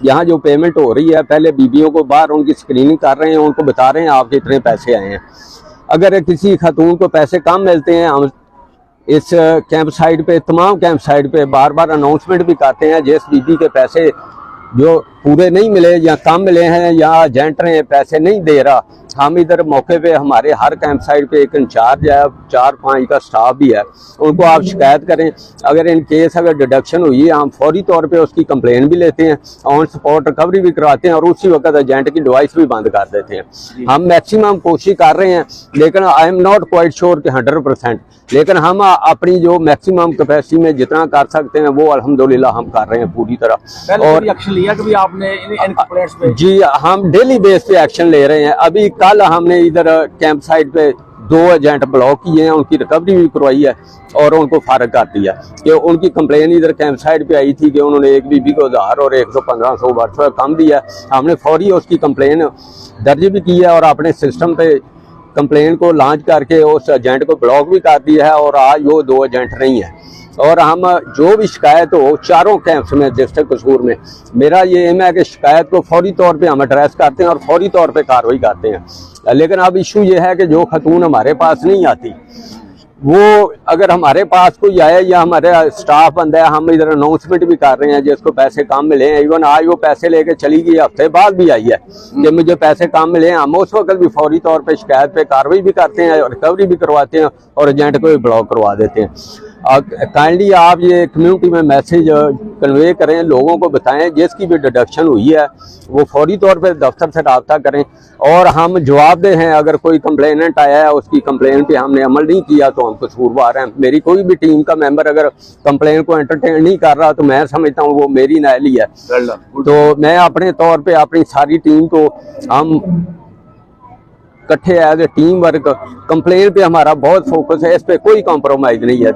यहाँ जो पेमेंट हो रही है, पहले बीबियों को बाहर उनकी स्क्रीनिंग कर रहे हैं, उनको बता रहे हैं आपके इतने पैसे आए हैं। अगर किसी खातून को पैसे कम मिलते हैं, हम इस कैंप साइट पे, तमाम कैंप साइट पे बार बार अनाउंसमेंट भी करते हैं, जिस बीबी के पैसे जो पूरे नहीं मिले या कम मिले हैं या एजेंट ने पैसे नहीं दे रहा, हम इधर मौके पे हमारे हर कैंप साइट पे एक इंचार्ज है, 4-5 का स्टाफ भी है, उनको आप शिकायत करें। अगर इन केस अगर डिडक्शन हुई है, हम फौरी तौर पे उसकी कंप्लेन भी लेते हैं, ऑन स्पॉट रिकवरी भी करवाते हैं और उसी वक्त एजेंट की डिवाइस भी बंद कर देते हैं। हम मैक्सिमम कोशिश कर रहे हैं, लेकिन I am not quite sure कि 100%, लेकिन हम अपनी जो मैक्सिमम कैपेसिटी में जितना कर सकते हैं वो अल्हम्दुलिल्लाह हम कर रहे हैं पूरी तरह। और एक्शन लिया कभी आपने इन कंप्लेंट्स पे? जी, हम डेली बेस पे एक्शन ले रहे हैं। अभी कल हमने इधर कैंप साइट पे 2 एजेंट ब्लॉक किए हैं, उनकी रिकवरी भी करवाई है और उनको फारग कर दिया कि उनकी कंप्लेन इधर कैंप साइट पे आई थी कि उन्होंने एक बीबी को 1000 और 100-1500 वर्ष कम दिया। हमने फौरी उसकी कंप्लेन दर्ज भी की है और अपने सिस्टम पे कंप्लेन को लॉन्च करके उस एजेंट को ब्लॉक भी कर दिया है और आज वो 2 एजेंट नहीं है। और हम जो भी शिकायत हो चारों कैंप्स में डिस्ट्रिक्ट कसूर में, मेरा ये एम है कि शिकायत को फौरी तौर पे हम एड्रेस करते हैं और फौरी तौर पे कार्रवाई करते हैं। लेकिन अब इशू ये है कि जो खतून हमारे पास नहीं आती, वो अगर हमारे पास कोई आए या हमारे स्टाफ बंदा है, हम इधर अनाउंसमेंट भी कर रहे हैं जिसको पैसे कम मिले हैं। इवन आज वो पैसे लेके चली गई, हफ्ते बाद भी आई है कि मुझे पैसे कम मिले हैं। हम उस वक्त भी फौरी तौर पे शिकायत पे कार्रवाई भी करते हैं, रिकवरी भी करवाते हैं और एजेंट को भी ब्लॉक करवा देते हैं। काइंडली आप ये कम्युनिटी में मैसेज कन्वे करें, लोगों को बताएं जिसकी भी डिडक्शन हुई है वो फौरी तौर पे दफ्तर से रब्ता करें और हम जवाबदेह हैं। अगर कोई कंप्लेनेंट आया है उसकी कंप्लेन पे हमने अमल नहीं किया तो हम कसूरवार हैं। मेरी कोई भी टीम का मेंबर अगर कंप्लेन को एंटरटेन नहीं कर रहा तो मैं समझता हूँ वो मेरी नाअहली है। तो मैं अपने तौर पर अपनी सारी टीम को, हम इकट्ठे as a team work, complain पे हमारा बहुत फोकस है, इस पे कोई कॉम्प्रोमाइज नहीं है।